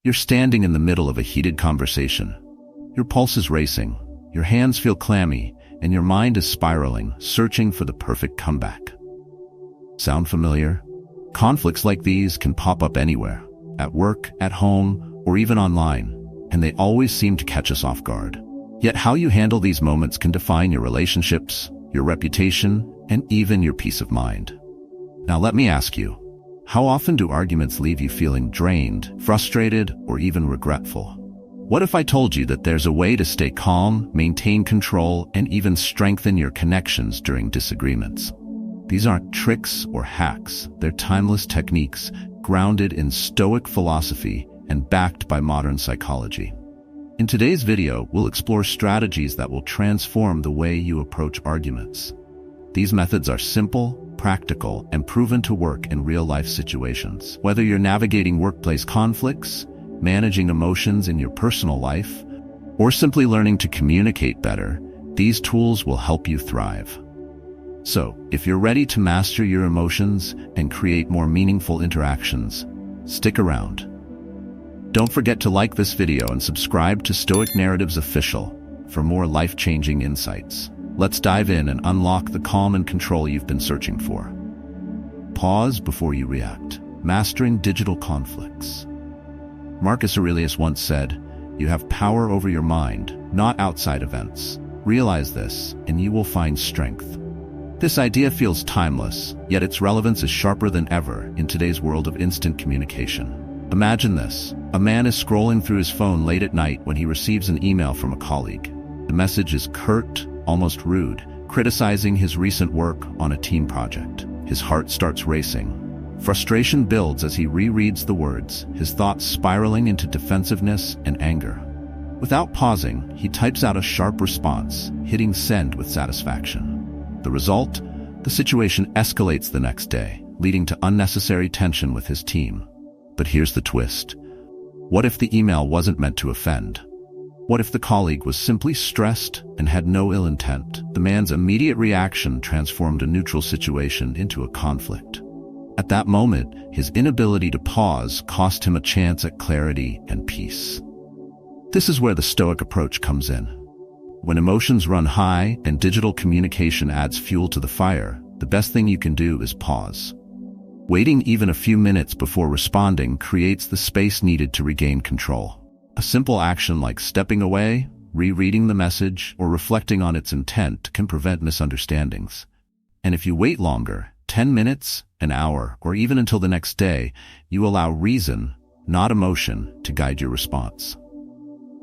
You're standing in the middle of a heated conversation. Your pulse is racing, your hands feel clammy, and your mind is spiraling, searching for the perfect comeback. Sound familiar? Conflicts like these can pop up anywhere, at work, at home, or even online, and they always seem to catch us off guard. Yet how you handle these moments can define your relationships, your reputation, and even your peace of mind. Now let me ask you, how often do arguments leave you feeling drained, frustrated, or even regretful? What if I told you that there's a way to stay calm, maintain control, and even strengthen your connections during disagreements? These aren't tricks or hacks, they're timeless techniques grounded in Stoic philosophy and backed by modern psychology. In today's video, we'll explore strategies that will transform the way you approach arguments. These methods are simple, practical, and proven to work in real-life situations. Whether you're navigating workplace conflicts, managing emotions in your personal life, or simply learning to communicate better, these tools will help you thrive. So, if you're ready to master your emotions and create more meaningful interactions, stick around. Don't forget to like this video and subscribe to Stoic Narratives Official for more life-changing insights. Let's dive in and unlock the calm and control you've been searching for. Pause before you react. Mastering digital conflicts. Marcus Aurelius once said, "You have power over your mind, not outside events. Realize this, and you will find strength." This idea feels timeless, yet its relevance is sharper than ever in today's world of instant communication. Imagine this. A man is scrolling through his phone late at night when he receives an email from a colleague. The message is curt, almost rude, criticizing his recent work on a team project. His heart starts racing. Frustration builds as he rereads the words, his thoughts spiraling into defensiveness and anger. Without pausing, he types out a sharp response, hitting send with satisfaction. The result? The situation escalates the next day, leading to unnecessary tension with his team. But here's the twist. What if the email wasn't meant to offend? What if the colleague was simply stressed and had no ill intent? The man's immediate reaction transformed a neutral situation into a conflict. At that moment, his inability to pause cost him a chance at clarity and peace. This is where the Stoic approach comes in. When emotions run high and digital communication adds fuel to the fire, the best thing you can do is pause. Waiting even a few minutes before responding creates the space needed to regain control. A simple action like stepping away, rereading the message, or reflecting on its intent can prevent misunderstandings. And if you wait longer, 10 minutes, an hour, or even until the next day, you allow reason, not emotion, to guide your response.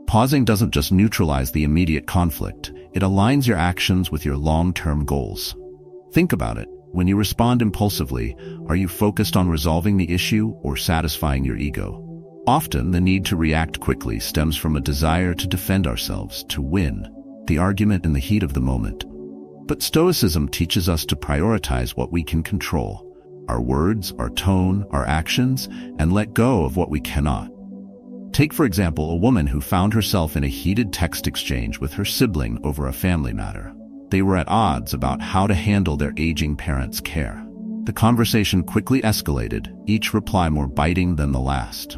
Pausing doesn't just neutralize the immediate conflict, it aligns your actions with your long-term goals. Think about it. When you respond impulsively, are you focused on resolving the issue or satisfying your ego? Often, the need to react quickly stems from a desire to defend ourselves, to win the argument in the heat of the moment. But Stoicism teaches us to prioritize what we can control, our words, our tone, our actions, and let go of what we cannot. Take, for example, a woman who found herself in a heated text exchange with her sibling over a family matter. They were at odds about how to handle their aging parents' care. The conversation quickly escalated, each reply more biting than the last.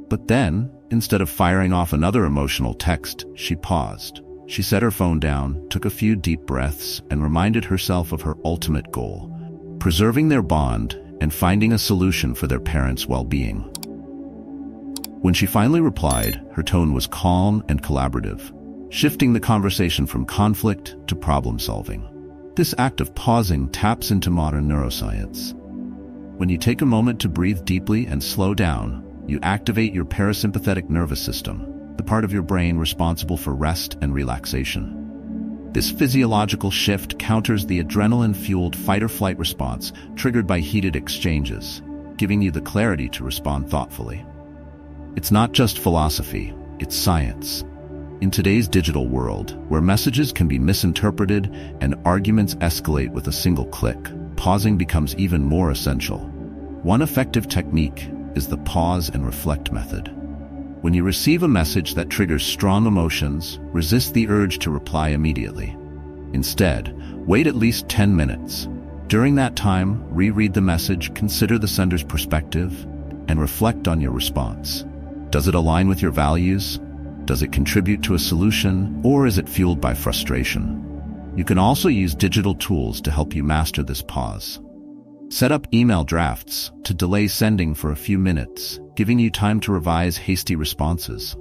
But then, instead of firing off another emotional text, she paused. She set her phone down, took a few deep breaths, and reminded herself of her ultimate goal, preserving their bond and finding a solution for their parents' well-being. When she finally replied, her tone was calm and collaborative, shifting the conversation from conflict to problem-solving. This act of pausing taps into modern neuroscience. When you take a moment to breathe deeply and slow down, you activate your parasympathetic nervous system, the part of your brain responsible for rest and relaxation. This physiological shift counters the adrenaline-fueled fight-or-flight response triggered by heated exchanges, giving you the clarity to respond thoughtfully. It's not just philosophy, it's science. In today's digital world, where messages can be misinterpreted and arguments escalate with a single click, pausing becomes even more essential. One effective technique is the pause and reflect method. When you receive a message that triggers strong emotions, resist the urge to reply immediately. Instead, wait at least 10 minutes. During that time, reread the message, consider the sender's perspective, and reflect on your response. Does it align with your values? Does it contribute to a solution, or is it fueled by frustration? You can also use digital tools to help you master this pause. Set up email drafts to delay sending for a few minutes, giving you time to revise hasty responses.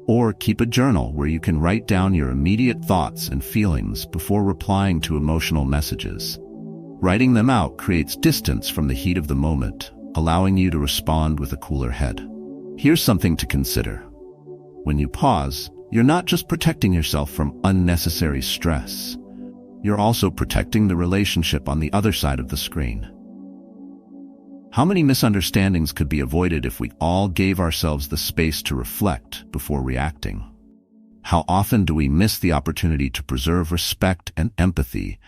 Or keep a journal where you can write down your immediate thoughts and feelings before replying to emotional messages. Writing them out creates distance from the heat of the moment, allowing you to respond with a cooler head. Here's something to consider. When you pause, you're not just protecting yourself from unnecessary stress. You're also protecting the relationship on the other side of the screen. How many misunderstandings could be avoided if we all gave ourselves the space to reflect before reacting? How often do we miss the opportunity to preserve respect and empathy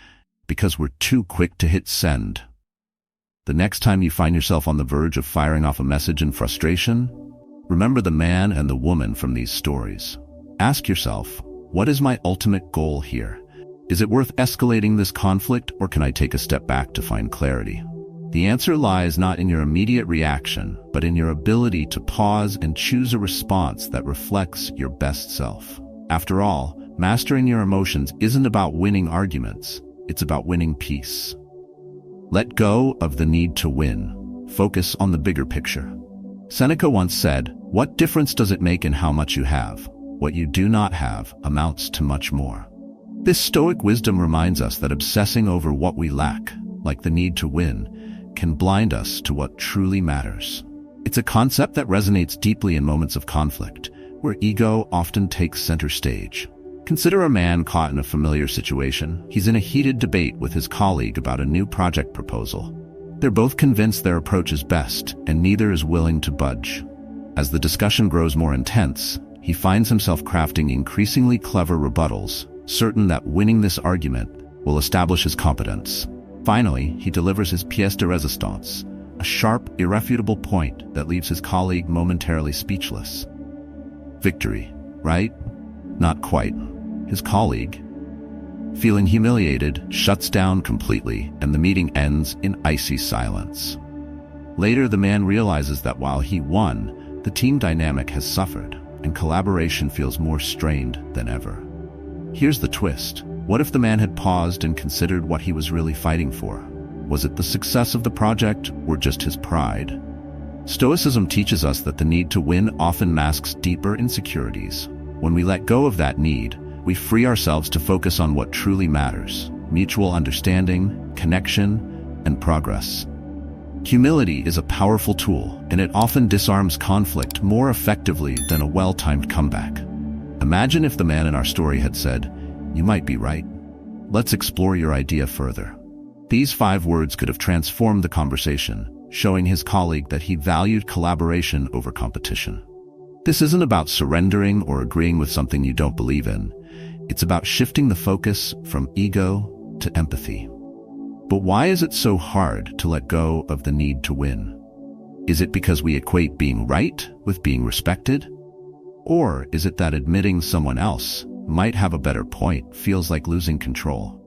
because we're too quick to hit send? The next time you find yourself on the verge of firing off a message in frustration, remember the man and the woman from these stories. Ask yourself, what is my ultimate goal here? Is it worth escalating this conflict, or can I take a step back to find clarity? The answer lies not in your immediate reaction, but in your ability to pause and choose a response that reflects your best self. After all, mastering your emotions isn't about winning arguments, it's about winning peace. Let go of the need to win. Focus on the bigger picture. Seneca once said, "What difference does it make in how much you have? What you do not have amounts to much more." This Stoic wisdom reminds us that obsessing over what we lack, like the need to win, can blind us to what truly matters. It's a concept that resonates deeply in moments of conflict, where ego often takes center stage. Consider a man caught in a familiar situation. He's in a heated debate with his colleague about a new project proposal. They're both convinced their approach is best, and neither is willing to budge. As the discussion grows more intense, he finds himself crafting increasingly clever rebuttals, certain that winning this argument will establish his competence. Finally, he delivers his pièce de résistance, a sharp, irrefutable point that leaves his colleague momentarily speechless. Victory, right? Not quite. His colleague, feeling humiliated, shuts down completely, and the meeting ends in icy silence. Later, the man realizes that while he won, the team dynamic has suffered, and collaboration feels more strained than ever. Here's the twist. What if the man had paused and considered what he was really fighting for? Was it the success of the project, or just his pride? Stoicism teaches us that the need to win often masks deeper insecurities. When we let go of that need, we free ourselves to focus on what truly matters: mutual understanding, connection, and progress. Humility is a powerful tool, and it often disarms conflict more effectively than a well-timed comeback. Imagine if the man in our story had said, "You might be right. Let's explore your idea further." These 5 words could have transformed the conversation, showing his colleague that he valued collaboration over competition. This isn't about surrendering or agreeing with something you don't believe in. It's about shifting the focus from ego to empathy. But why is it so hard to let go of the need to win? Is it because we equate being right with being respected? Or is it that admitting someone else might have a better point feels like losing control?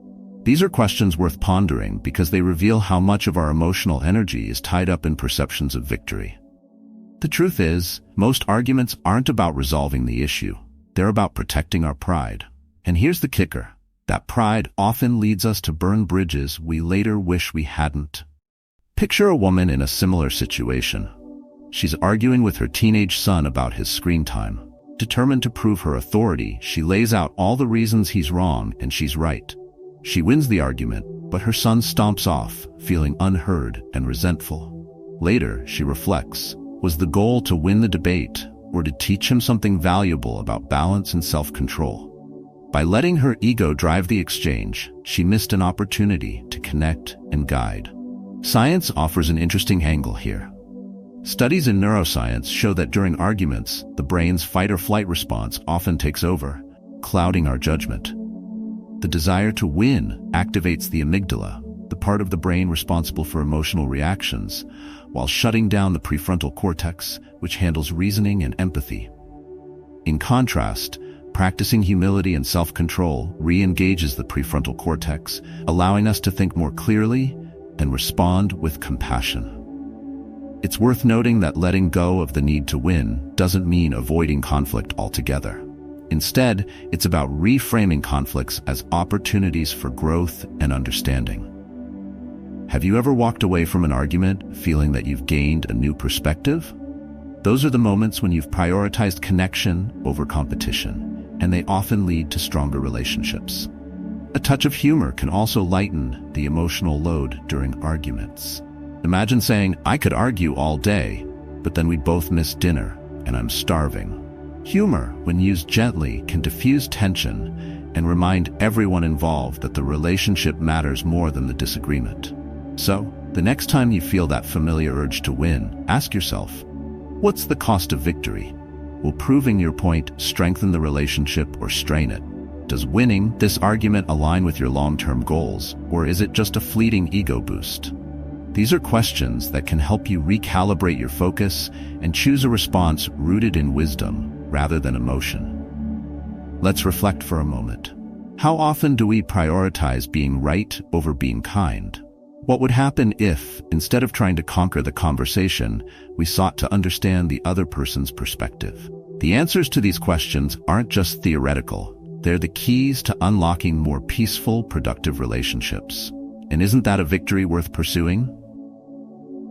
These are questions worth pondering because they reveal how much of our emotional energy is tied up in perceptions of victory. The truth is, most arguments aren't about resolving the issue. They're about protecting our pride. And here's the kicker. That pride often leads us to burn bridges we later wish we hadn't. Picture a woman in a similar situation. She's arguing with her teenage son about his screen time. Determined to prove her authority, she lays out all the reasons he's wrong and she's right. She wins the argument, but her son stomps off, feeling unheard and resentful. Later, she reflects, was the goal to win the debate or to teach him something valuable about balance and self-control? By letting her ego drive the exchange, she missed an opportunity to connect and guide. Science offers an interesting angle here. Studies in neuroscience show that during arguments, the brain's fight-or-flight response often takes over, clouding our judgment. The desire to win activates the amygdala, the part of the brain responsible for emotional reactions, while shutting down the prefrontal cortex, which handles reasoning and empathy. In contrast, practicing humility and self-control re-engages the prefrontal cortex, allowing us to think more clearly and respond with compassion. It's worth noting that letting go of the need to win doesn't mean avoiding conflict altogether. Instead, it's about reframing conflicts as opportunities for growth and understanding. Have you ever walked away from an argument feeling that you've gained a new perspective? Those are the moments when you've prioritized connection over competition, and they often lead to stronger relationships. A touch of humor can also lighten the emotional load during arguments. Imagine saying, "I could argue all day, but then we'd both miss dinner, and I'm starving." Humor, when used gently, can diffuse tension and remind everyone involved that the relationship matters more than the disagreement. So, the next time you feel that familiar urge to win, ask yourself, what's the cost of victory? Will proving your point strengthen the relationship or strain it? Does winning this argument align with your long-term goals, or is it just a fleeting ego boost? These are questions that can help you recalibrate your focus and choose a response rooted in wisdom rather than emotion. Let's reflect for a moment. How often do we prioritize being right over being kind? What would happen if, instead of trying to conquer the conversation, we sought to understand the other person's perspective? The answers to these questions aren't just theoretical. They're the keys to unlocking more peaceful, productive relationships. And isn't that a victory worth pursuing?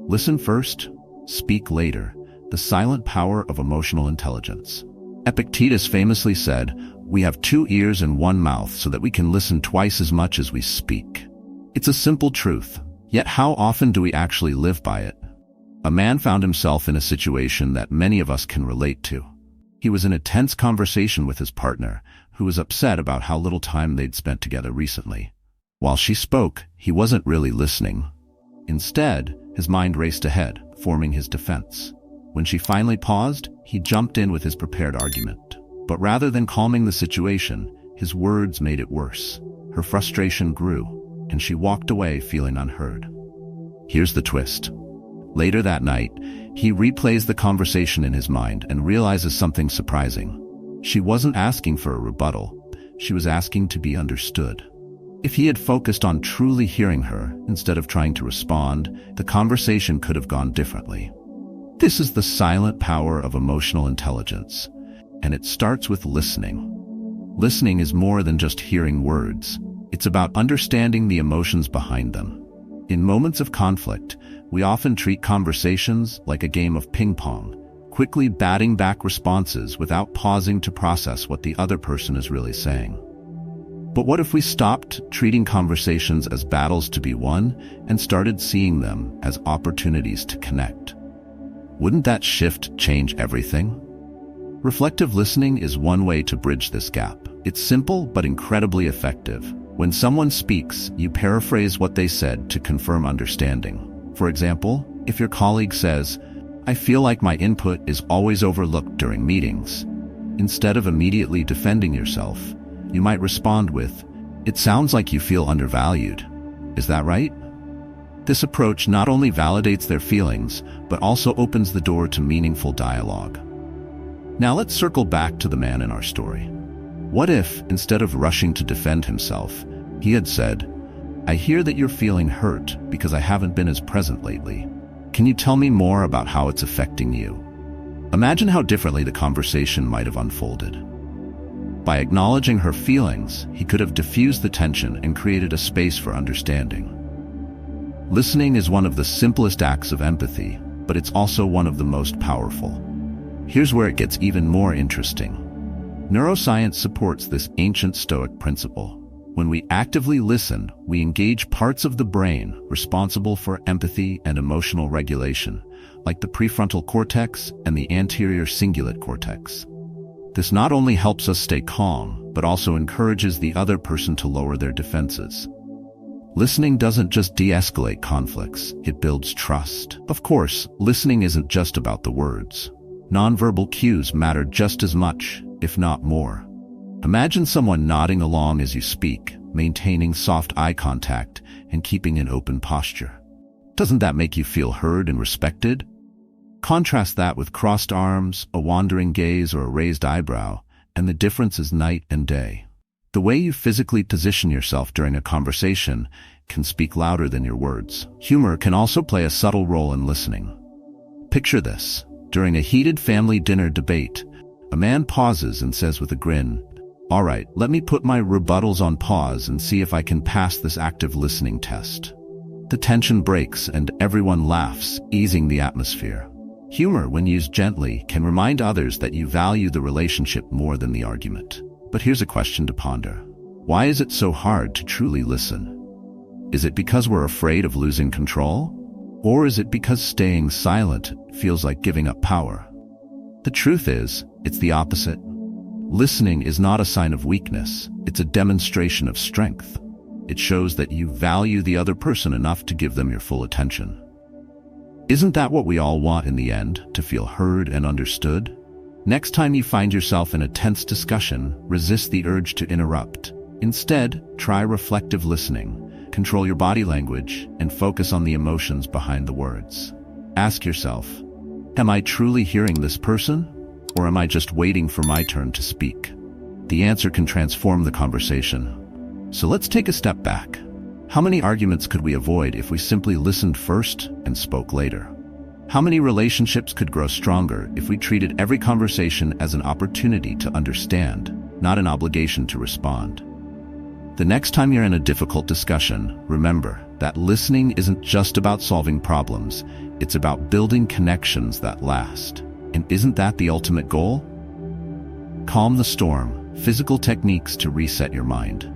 Listen first, speak later. The silent power of emotional intelligence. Epictetus famously said, "We have 2 ears and 1 mouth so that we can listen twice as much as we speak." It's a simple truth, yet how often do we actually live by it? A man found himself in a situation that many of us can relate to. He was in a tense conversation with his partner, who was upset about how little time they'd spent together recently. While she spoke, he wasn't really listening. Instead, his mind raced ahead, forming his defense. When she finally paused, he jumped in with his prepared argument. But rather than calming the situation, his words made it worse. Her frustration grew, and she walked away feeling unheard. Here's the twist. Later that night, he replays the conversation in his mind and realizes something surprising. She wasn't asking for a rebuttal. She was asking to be understood. If he had focused on truly hearing her instead of trying to respond, the conversation could have gone differently. This is the silent power of emotional intelligence, and it starts with listening. Listening is more than just hearing words. It's about understanding the emotions behind them. In moments of conflict, we often treat conversations like a game of ping pong, quickly batting back responses without pausing to process what the other person is really saying. But what if we stopped treating conversations as battles to be won and started seeing them as opportunities to connect? Wouldn't that shift change everything? Reflective listening is one way to bridge this gap. It's simple but incredibly effective. When someone speaks, you paraphrase what they said to confirm understanding. For example, if your colleague says, "I feel like my input is always overlooked during meetings," instead of immediately defending yourself, you might respond with, "It sounds like you feel undervalued. Is that right?" This approach not only validates their feelings, but also opens the door to meaningful dialogue. Now let's circle back to the man in our story. What if, instead of rushing to defend himself, he had said, "I hear that you're feeling hurt because I haven't been as present lately. Can you tell me more about how it's affecting you?" Imagine how differently the conversation might have unfolded. By acknowledging her feelings, he could have diffused the tension and created a space for understanding. Listening is one of the simplest acts of empathy, but it's also one of the most powerful. Here's where it gets even more interesting. Neuroscience supports this ancient Stoic principle. When we actively listen, we engage parts of the brain responsible for empathy and emotional regulation, like the prefrontal cortex and the anterior cingulate cortex. This not only helps us stay calm, but also encourages the other person to lower their defenses. Listening doesn't just de-escalate conflicts, it builds trust. Of course, listening isn't just about the words. Nonverbal cues matter just as much, if not more. Imagine someone nodding along as you speak, maintaining soft eye contact, and keeping an open posture. Doesn't that make you feel heard and respected? Contrast that with crossed arms, a wandering gaze, or a raised eyebrow, and the difference is night and day. The way you physically position yourself during a conversation can speak louder than your words. Humor can also play a subtle role in listening. Picture this. During a heated family dinner debate, a man pauses and says with a grin, "All right, let me put my rebuttals on pause and see if I can pass this active listening test." The tension breaks and everyone laughs, easing the atmosphere. Humor, when used gently, can remind others that you value the relationship more than the argument. But here's a question to ponder. Why is it so hard to truly listen? Is it because we're afraid of losing control? Or is it because staying silent feels like giving up power? The truth is, it's the opposite. Listening is not a sign of weakness, it's a demonstration of strength. It shows that you value the other person enough to give them your full attention. Isn't that what we all want in the end, to feel heard and understood? Next time you find yourself in a tense discussion, resist the urge to interrupt. Instead, try reflective listening. Control your body language and focus on the emotions behind the words. Ask yourself, am I truly hearing this person? Or am I just waiting for my turn to speak? The answer can transform the conversation. So let's take a step back. How many arguments could we avoid if we simply listened first and spoke later? How many relationships could grow stronger if we treated every conversation as an opportunity to understand, not an obligation to respond? The next time you're in a difficult discussion, remember that listening isn't just about solving problems, it's about building connections that last. And isn't that the ultimate goal? Calm the storm, physical techniques to reset your mind.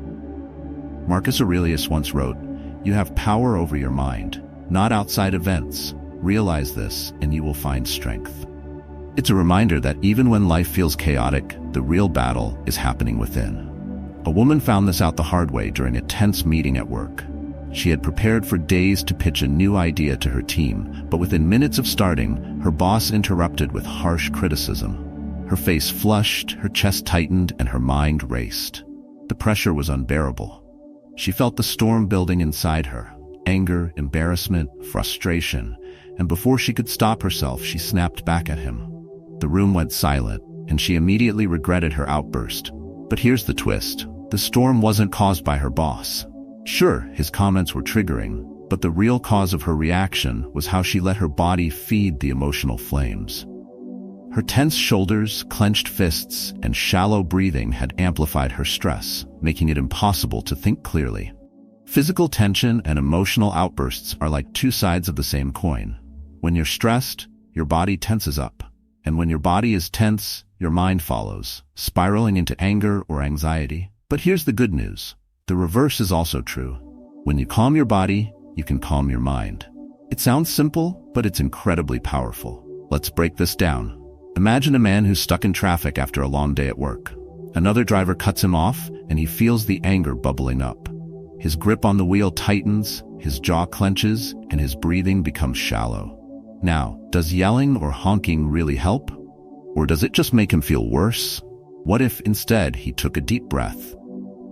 Marcus Aurelius once wrote, "You have power over your mind, not outside events. Realize this, and you will find strength." It's a reminder that even when life feels chaotic, the real battle is happening within. A woman found this out the hard way during a tense meeting at work. She had prepared for days to pitch a new idea to her team, but within minutes of starting, her boss interrupted with harsh criticism. Her face flushed, her chest tightened, and her mind raced. The pressure was unbearable. She felt the storm building inside her, anger, embarrassment, frustration, and before she could stop herself, she snapped back at him. The room went silent, and she immediately regretted her outburst. But here's the twist. The storm wasn't caused by her boss. Sure, his comments were triggering, but the real cause of her reaction was how she let her body feed the emotional flames. Her tense shoulders, clenched fists, and shallow breathing had amplified her stress, making it impossible to think clearly. Physical tension and emotional outbursts are like two sides of the same coin. When you're stressed, your body tenses up. And when your body is tense, your mind follows, spiraling into anger or anxiety. But here's the good news. The reverse is also true. When you calm your body, you can calm your mind. It sounds simple, but it's incredibly powerful. Let's break this down. Imagine a man who's stuck in traffic after a long day at work. Another driver cuts him off, and he feels the anger bubbling up. His grip on the wheel tightens, his jaw clenches, and his breathing becomes shallow. Now, does yelling or honking really help? Or does it just make him feel worse? What if instead he took a deep breath?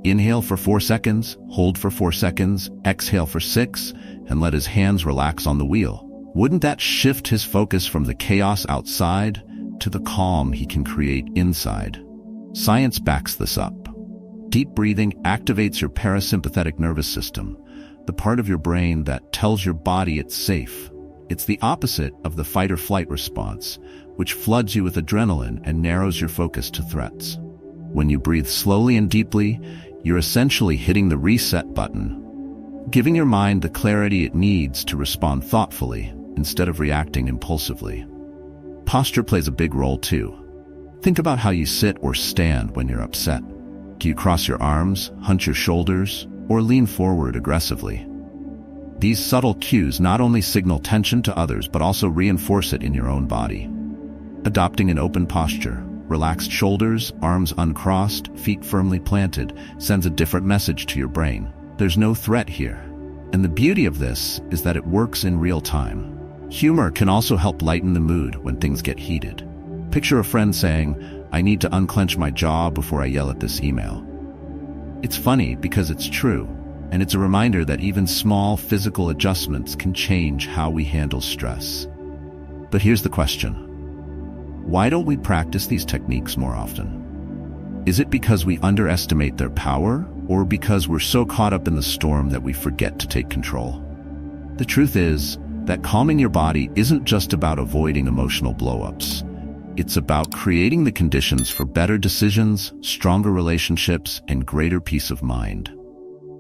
Inhale for 4 seconds, hold for 4 seconds, exhale for 6, and let his hands relax on the wheel. Wouldn't that shift his focus from the chaos outside to the calm he can create inside? Science backs this up. Deep breathing activates your parasympathetic nervous system, the part of your brain that tells your body it's safe. It's the opposite of the fight-or-flight response, which floods you with adrenaline and narrows your focus to threats. When you breathe slowly and deeply, you're essentially hitting the reset button, giving your mind the clarity it needs to respond thoughtfully instead of reacting impulsively. Posture plays a big role too. Think about how you sit or stand when you're upset. Do you cross your arms, hunch your shoulders, or lean forward aggressively? These subtle cues not only signal tension to others but also reinforce it in your own body. Adopting an open posture, relaxed shoulders, arms uncrossed, feet firmly planted, sends a different message to your brain. There's no threat here. And the beauty of this is that it works in real time. Humor can also help lighten the mood when things get heated. Picture a friend saying, "I need to unclench my jaw before I yell at this email." It's funny because it's true, and it's a reminder that even small physical adjustments can change how we handle stress. But here's the question. Why don't we practice these techniques more often? Is it because we underestimate their power, or because we're so caught up in the storm that we forget to take control? The truth is, that calming your body isn't just about avoiding emotional blow-ups. It's about creating the conditions for better decisions, stronger relationships, and greater peace of mind.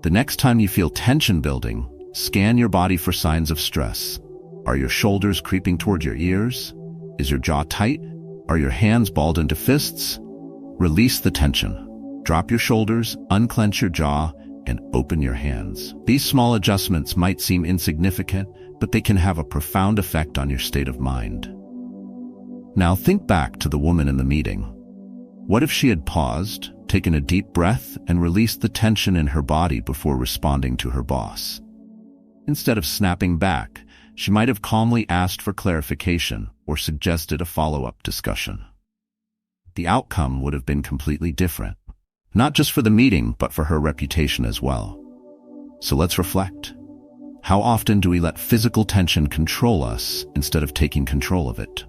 The next time you feel tension building, scan your body for signs of stress. Are your shoulders creeping toward your ears? Is your jaw tight? Are your hands balled into fists? Release the tension. Drop your shoulders, unclench your jaw, and open your hands. These small adjustments might seem insignificant, but they can have a profound effect on your state of mind. Now think back to the woman in the meeting. What if she had paused, taken a deep breath, and released the tension in her body before responding to her boss? Instead of snapping back, she might have calmly asked for clarification or suggested a follow-up discussion. The outcome would have been completely different, not just for the meeting, but for her reputation as well. So let's reflect. How often do we let physical tension control us instead of taking control of it?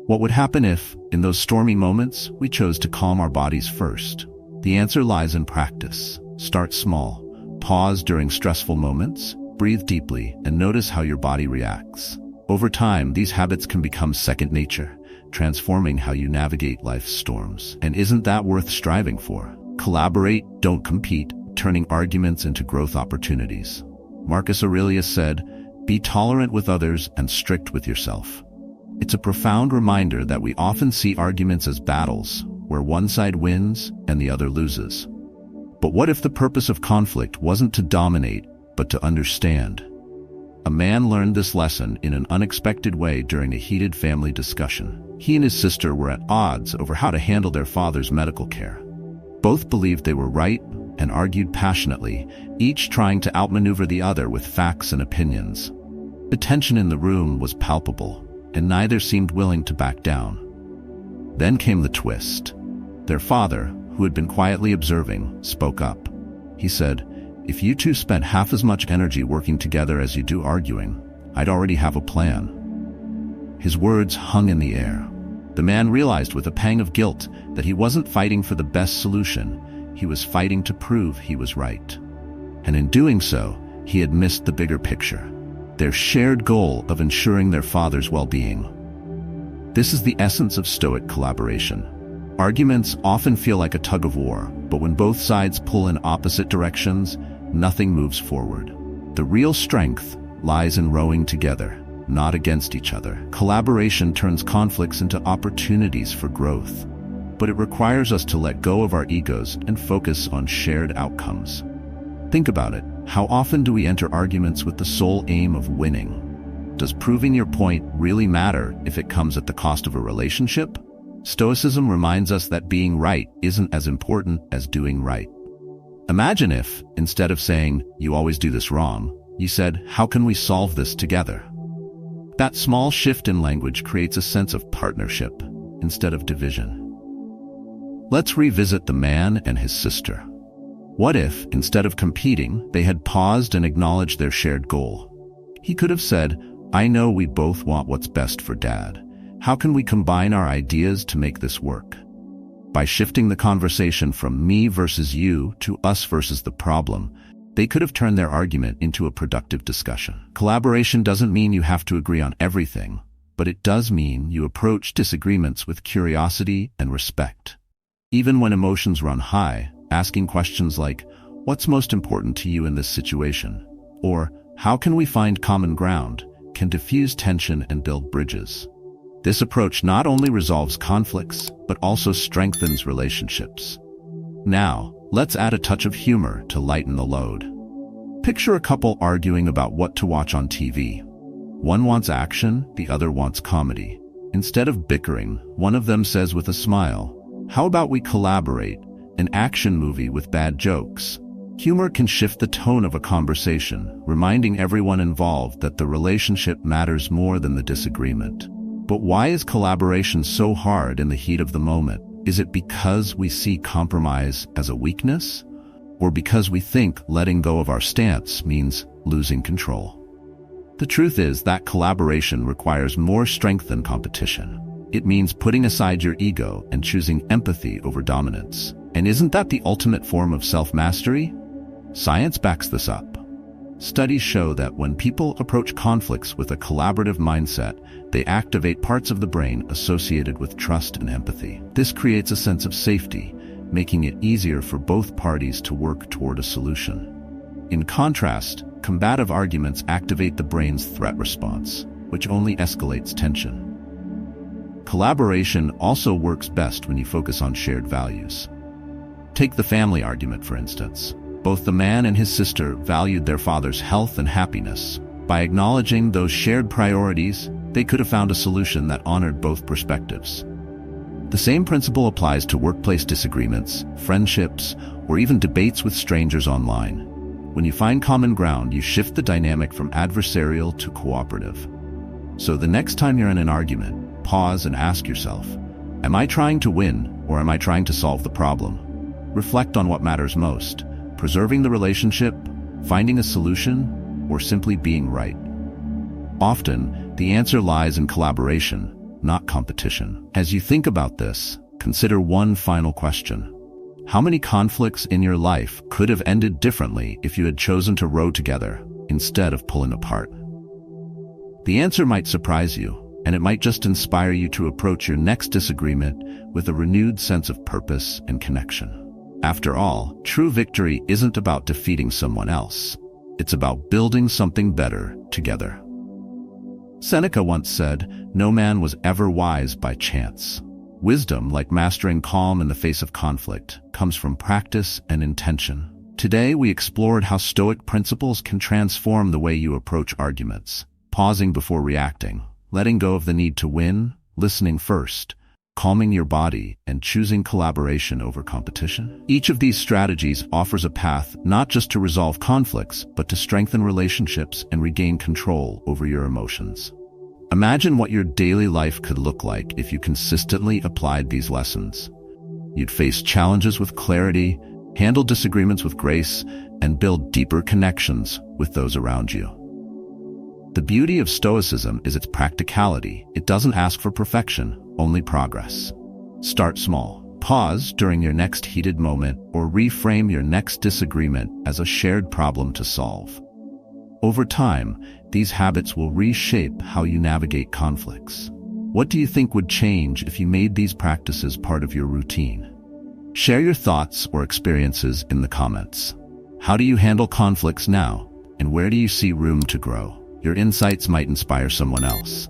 What would happen if, in those stormy moments, we chose to calm our bodies first? The answer lies in practice. Start small. Pause during stressful moments, breathe deeply, and notice how your body reacts. Over time, these habits can become second nature, transforming how you navigate life's storms. And isn't that worth striving for? Collaborate, don't compete, turning arguments into growth opportunities. Marcus Aurelius said, "Be tolerant with others and strict with yourself." It's a profound reminder that we often see arguments as battles, where one side wins and the other loses. But what if the purpose of conflict wasn't to dominate, but to understand? A man learned this lesson in an unexpected way during a heated family discussion. He and his sister were at odds over how to handle their father's medical care. Both believed they were right and argued passionately, each trying to outmaneuver the other with facts and opinions. The tension in the room was palpable, and neither seemed willing to back down. Then came the twist. Their father, who had been quietly observing, spoke up. He said, "If you two spent half as much energy working together as you do arguing, I'd already have a plan." His words hung in the air. The man realized with a pang of guilt that he wasn't fighting for the best solution, he was fighting to prove he was right. And in doing so, he had missed the bigger picture, their shared goal of ensuring their father's well-being. This is the essence of Stoic collaboration. Arguments often feel like a tug-of-war, but when both sides pull in opposite directions, nothing moves forward. The real strength lies in rowing together, not against each other. Collaboration turns conflicts into opportunities for growth, but it requires us to let go of our egos and focus on shared outcomes. Think about it. How often do we enter arguments with the sole aim of winning? Does proving your point really matter if it comes at the cost of a relationship? Stoicism reminds us that being right isn't as important as doing right. Imagine if, instead of saying, "You always do this wrong," you said, "How can we solve this together?" That small shift in language creates a sense of partnership instead of division. Let's revisit the man and his sister. What if, instead of competing, they had paused and acknowledged their shared goal? He could have said, "I know we both want what's best for Dad. How can we combine our ideas to make this work?" By shifting the conversation from me versus you to us versus the problem, they could have turned their argument into a productive discussion. Collaboration doesn't mean you have to agree on everything, but it does mean you approach disagreements with curiosity and respect. Even when emotions run high, asking questions like, "What's most important to you in this situation?" or "How can we find common ground?" can diffuse tension and build bridges. This approach not only resolves conflicts, but also strengthens relationships. Now, let's add a touch of humor to lighten the load. Picture a couple arguing about what to watch on TV. One wants action, the other wants comedy. Instead of bickering, one of them says with a smile, "How about we collaborate? An action movie with bad jokes." Humor can shift the tone of a conversation, reminding everyone involved that the relationship matters more than the disagreement. But why is collaboration so hard in the heat of the moment? Is it because we see compromise as a weakness? Or because we think letting go of our stance means losing control? The truth is that collaboration requires more strength than competition. It means putting aside your ego and choosing empathy over dominance. And isn't that the ultimate form of self-mastery? Science backs this up. Studies show that when people approach conflicts with a collaborative mindset, they activate parts of the brain associated with trust and empathy. This creates a sense of safety, making it easier for both parties to work toward a solution. In contrast, combative arguments activate the brain's threat response, which only escalates tension. Collaboration also works best when you focus on shared values. Take the family argument, for instance. Both the man and his sister valued their father's health and happiness. By acknowledging those shared priorities, they could have found a solution that honored both perspectives. The same principle applies to workplace disagreements, friendships, or even debates with strangers online. When you find common ground, you shift the dynamic from adversarial to cooperative. So the next time you're in an argument, pause and ask yourself, am I trying to win or am I trying to solve the problem? Reflect on what matters most, preserving the relationship, finding a solution, or simply being right. Often, the answer lies in collaboration, not competition. As you think about this, consider one final question. How many conflicts in your life could have ended differently if you had chosen to row together instead of pulling apart? The answer might surprise you, and it might just inspire you to approach your next disagreement with a renewed sense of purpose and connection. After all, true victory isn't about defeating someone else. It's about building something better together. Seneca once said, "No man was ever wise by chance." Wisdom, like mastering calm in the face of conflict, comes from practice and intention. Today, we explored how Stoic principles can transform the way you approach arguments, pausing before reacting, letting go of the need to win, listening first, calming your body, and choosing collaboration over competition. Each of these strategies offers a path not just to resolve conflicts, but to strengthen relationships and regain control over your emotions. Imagine what your daily life could look like if you consistently applied these lessons. You'd face challenges with clarity, handle disagreements with grace, and build deeper connections with those around you. The beauty of Stoicism is its practicality. It doesn't ask for perfection, only progress. Start small. Pause during your next heated moment or reframe your next disagreement as a shared problem to solve. Over time, these habits will reshape how you navigate conflicts. What do you think would change if you made these practices part of your routine? Share your thoughts or experiences in the comments. How do you handle conflicts now, and where do you see room to grow? Your insights might inspire someone else.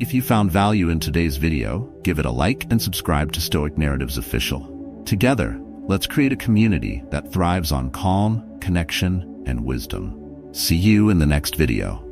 If you found value in today's video, give it a like and subscribe to Stoic Narratives Official. Together, let's create a community that thrives on calm, connection, and wisdom. See you in the next video.